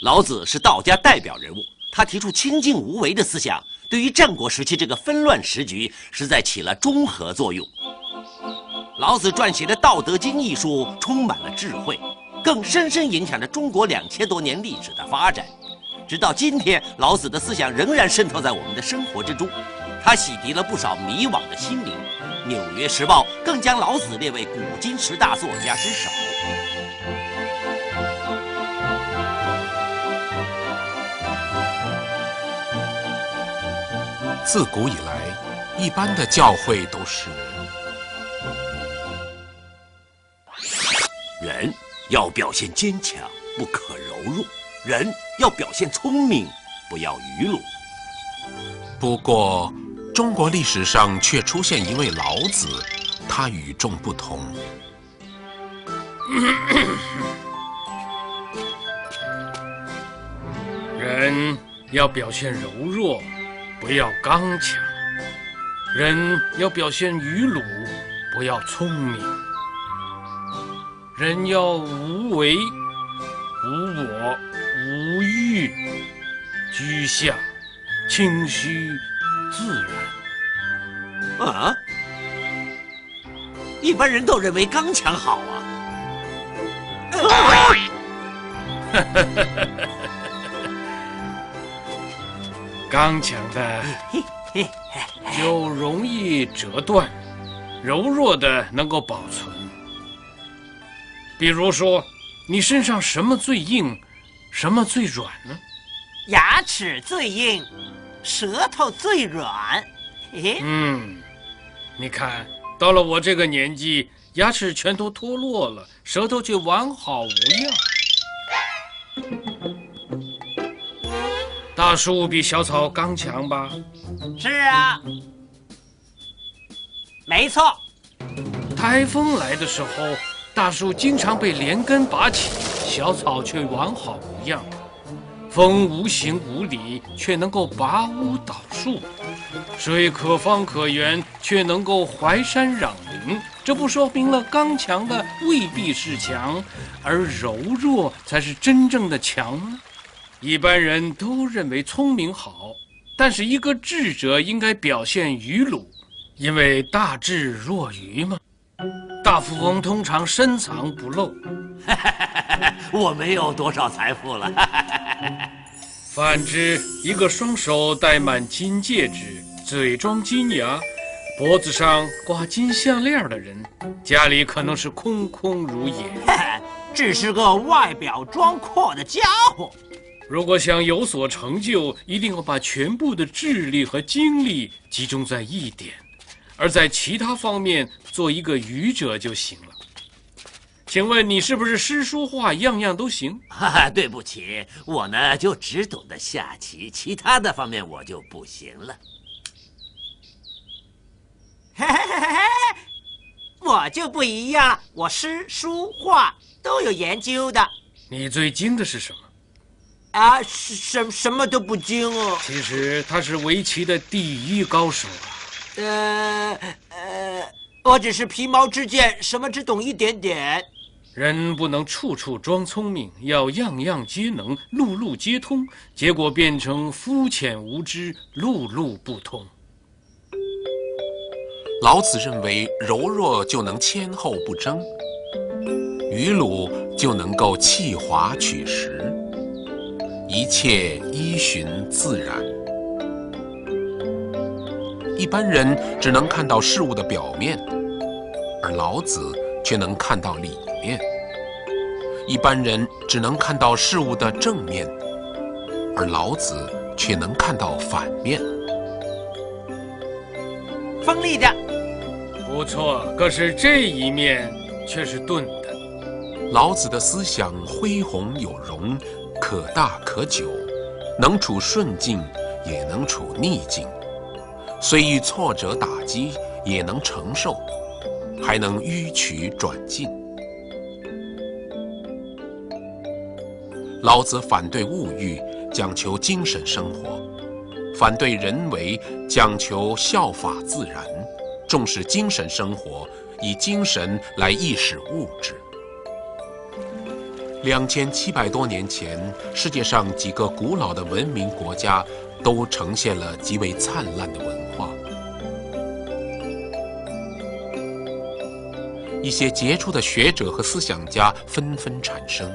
老子是道家代表人物，他提出清静无为的思想，对于战国时期这个纷乱时局实在起了中和作用。老子撰写的《道德经》一书充满了智慧，更深深影响着中国2000多年历史的发展。直到今天，老子的思想仍然渗透在我们的生活之中，他洗涤了不少迷惘的心灵。《纽约时报》更将老子列为古今10大作家之首。自古以来，一般的教诲都是：人要表现坚强，不可柔弱；人要表现聪明，不要愚鲁。不过，中国历史上却出现一位老子，他与众不同。人要表现柔弱，不要刚强；人要表现愚鲁，不要聪明；人要无为、无我、无欲，居下、清虚、自然。啊？一般人都认为刚强好啊。刚强的就容易折断，柔弱的能够保存。比如说，你身上什么最硬，什么最软呢？牙齿最硬，舌头最软。你看到了我这个年纪，牙齿全都脱落了，舌头却完好无恙。大树比小草刚强吧？是啊，没错。台风来的时候，大树经常被连根拔起，小草却完好无恙。风无形无理，却能够拔屋倒树；水可方可圆，却能够怀山壤林。这不说明了刚强的未必是强，而柔弱才是真正的强吗？一般人都认为聪明好，但是一个智者应该表现愚鲁，因为大智若愚嘛。大富翁通常深藏不露。我没有多少财富了。反之，一个双手戴满金戒指，嘴装金牙，脖子上挂金项链的人，家里可能是空空如也，只是个外表装阔的家伙。如果想有所成就，一定要把全部的智力和精力集中在一点，而在其他方面做一个愚者就行了。请问你是不是诗书画样样都行？对不起，我呢就只懂得下棋，其他的方面我就不行了。我就不一样了，我诗书画都有研究的。你最精的是什么？什么都不精哦。其实他是围棋的第一高手啊。我只是皮毛之见，什么只懂一点点。人不能处处装聪明，要样样皆能，路路皆通，结果变成肤浅无知，路路不通。老子认为柔弱就能谦厚不争，愚鲁就能够气华取实，一切依循自然。一般人只能看到事物的表面，而老子却能看到里面。一般人只能看到事物的正面，而老子却能看到反面。锋利的，不错，可是这一面却是钝的。老子的思想恢宏有容，可大可久，能处顺境，也能处逆境，虽遇挫折打击，也能承受，还能迂曲转进。老子反对物欲，讲求精神生活；反对人为，讲求效法自然，重视精神生活，以精神来意识物质。2700多年前，世界上几个古老的文明国家都呈现了极为灿烂的文化。一些杰出的学者和思想家纷纷产生。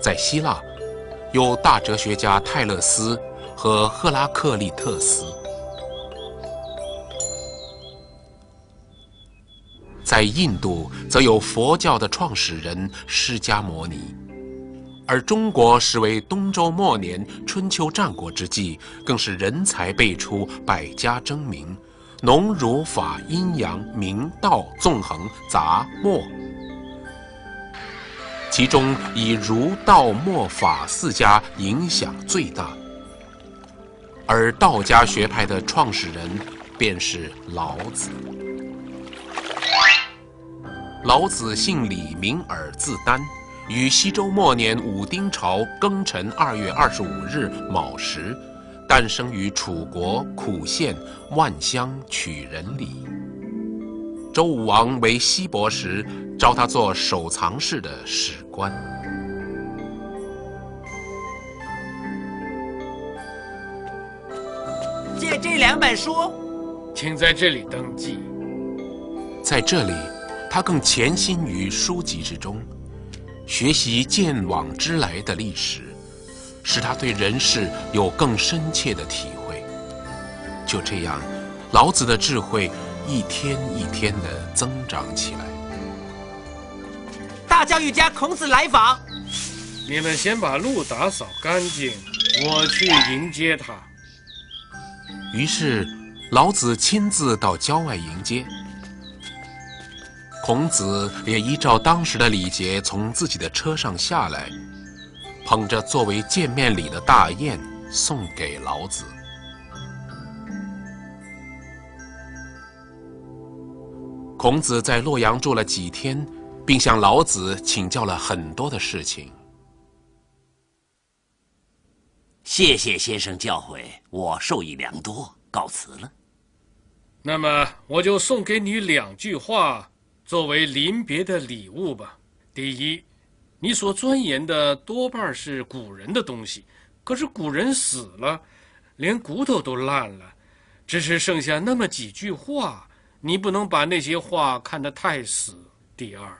在希腊，有大哲学家泰勒斯和赫拉克利特斯；在印度，则有佛教的创始人释迦牟尼。而中国实为东周末年、春秋战国之际，更是人才辈出，百家争鸣，农儒法阴阳明道纵横杂墨，其中以儒道墨法四家影响最大。而道家学派的创始人便是老子。老子姓李，名耳，字丹，于西周末年武丁朝庚辰2月25日卯时，诞生于楚国苦县万乡曲仁里。周武王为西伯时，招他做守藏室的史官。借这2本书，请在这里登记。在这里，他更潜心于书籍之中，学习见往知来的历史，使他对人世有更深切的体会。就这样，老子的智慧一天一天地增长起来。大教育家孔子来访，你们先把路打扫干净，我去迎接他。于是，老子亲自到郊外迎接。孔子也依照当时的礼节，从自己的车上下来，捧着作为见面礼的大雁送给老子。孔子在洛阳住了几天，并向老子请教了很多的事情。谢谢先生教诲，我受益良多，告辞了。那么我就送给你2句话，作为临别的礼物吧。第一，你所钻研的多半是古人的东西，可是古人死了，连骨头都烂了，只是剩下那么几句话，你不能把那些话看得太死。第二，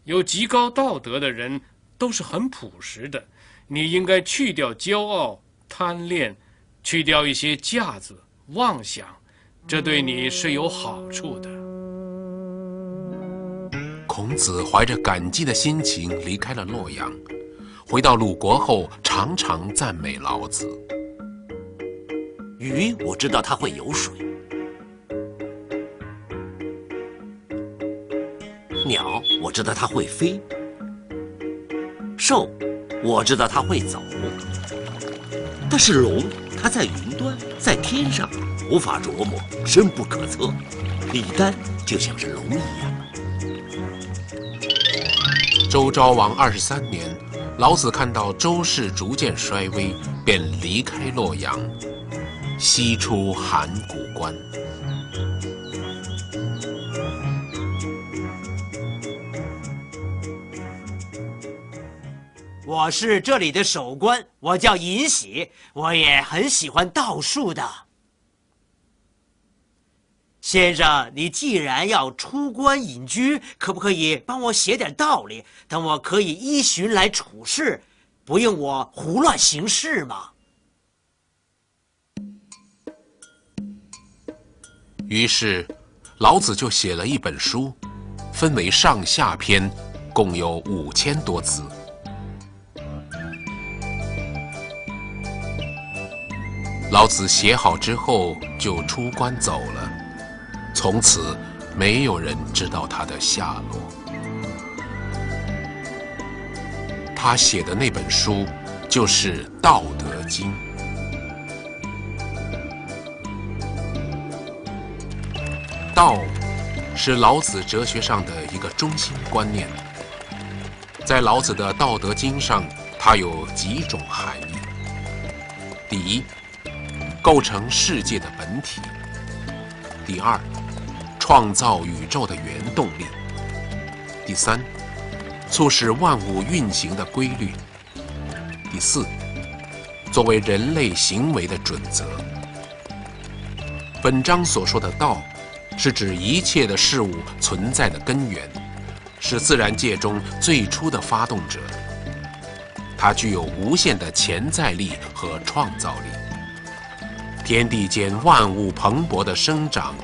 有极高道德的人都是很朴实的，你应该去掉骄傲、贪恋，去掉一些架子、妄想，这对你是有好处的。孔子怀着感激的心情离开了洛阳，回到鲁国后，常常赞美老子。鱼，我知道它会游水；鸟，我知道它会飞；兽，我知道它会走。但是龙，它在云端，在天上，无法琢磨，深不可测。李丹就像是龙一样。周昭王23年，老子看到周氏逐渐衰微，便离开洛阳，西出函谷关。我是这里的守官，我叫尹喜，我也很喜欢道术的。先生，你既然要出关隐居，可不可以帮我写点道理，等我可以依循来处事，不用我胡乱行事吗？于是，老子就写了一本书，分为上下篇，共有5000多字。老子写好之后就出关走了，从此没有人知道他的下落。他写的那本书就是《道德经》。道是老子哲学上的一个中心观念，在老子的《道德经》上，它有几种含义。第一，构成世界的本体；第二，创造宇宙的原动力；第三，促使万物运行的规律。第四，作为人类行为的准则。本章所说的道，是指一切的事物存在的根源，是自然界中最初的发动者。它具有无限的潜在力和创造力。天地间万物蓬勃的生长，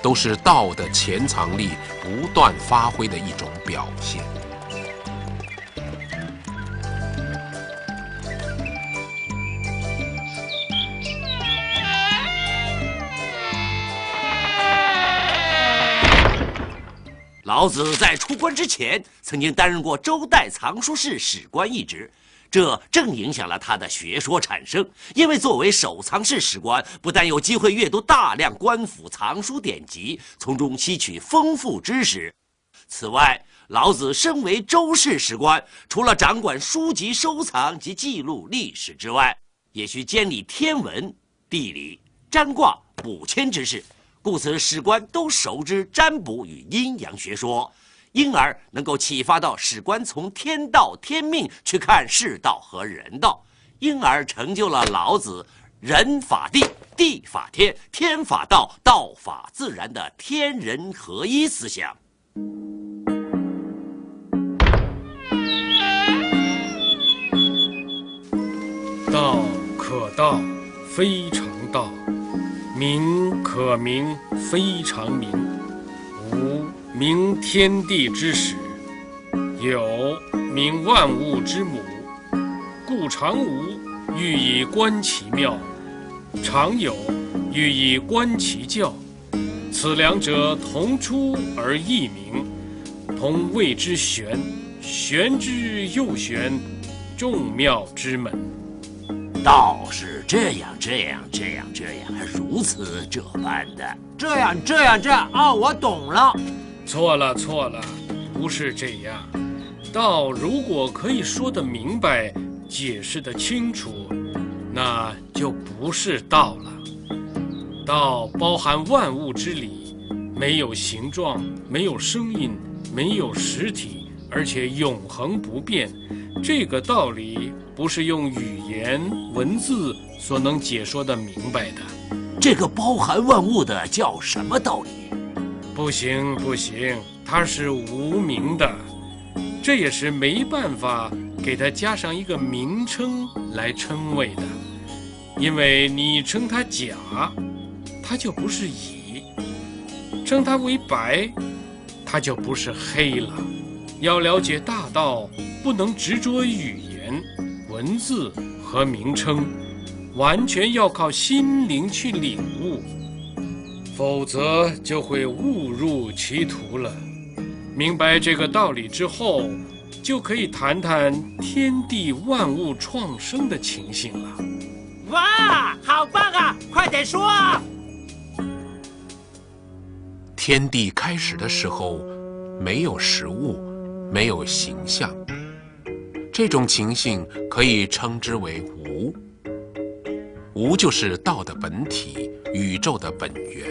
都是道的潜藏力不断发挥的一种表现。老子在出关之前，曾经担任过周代藏书室史官一职，这正影响了他的学说产生。因为作为守藏室史官，不但有机会阅读大量官府藏书典籍，从中吸取丰富知识。此外，老子身为周氏史官，除了掌管书籍收藏及记录历史之外，也需监理天文、地理、占卦、卜签之事。故此，史官都熟知占卜与阴阳学说，因而能够启发到史官从天道天命去看世道和人道，因而成就了老子人法地，地法天，天法道，道法自然的天人合一思想。道可道，非常道；名可名，非常名。无名天地之始，有名万物之母。故常无，欲以观其妙；常有，欲以观其教。此两者，同出而异名，同谓之玄。玄之又玄，众妙之门。道是这样，还如此这般的。这样啊，我懂了。错了，不是这样。道如果可以说得明白，解释得清楚，那就不是道了。道包含万物之理，没有形状，没有声音，没有实体，而且永恒不变。这个道理不是用语言文字所能解说得明白的。这个包含万物的叫什么道理？不行，它是无名的，这也是没办法给它加上一个名称来称谓的。因为你称它甲，它就不是乙；称它为白，它就不是黑了。要了解大道，不能执着语言、文字和名称，完全要靠心灵去领悟，否则就会误入歧途了。明白这个道理之后，就可以谈谈天地万物创生的情形了。哇，好棒啊！快点说啊！天地开始的时候，没有实物，没有形象，这种情形可以称之为无。无就是道的本体，宇宙的本源。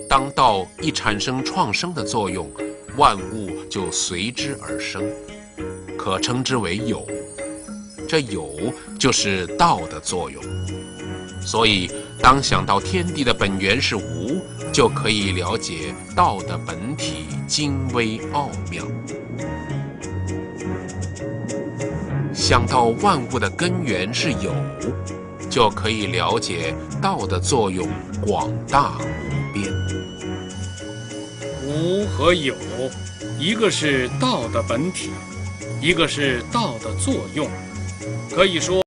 当道一产生创生的作用，万物就随之而生，可称之为有。这有就是道的作用。所以当想到天地的本源是无，就可以了解道的本体精微奥妙。想到万物的根源是有，就可以了解道的作用广大无边。无和有，一个是道的本体，一个是道的作用，可以说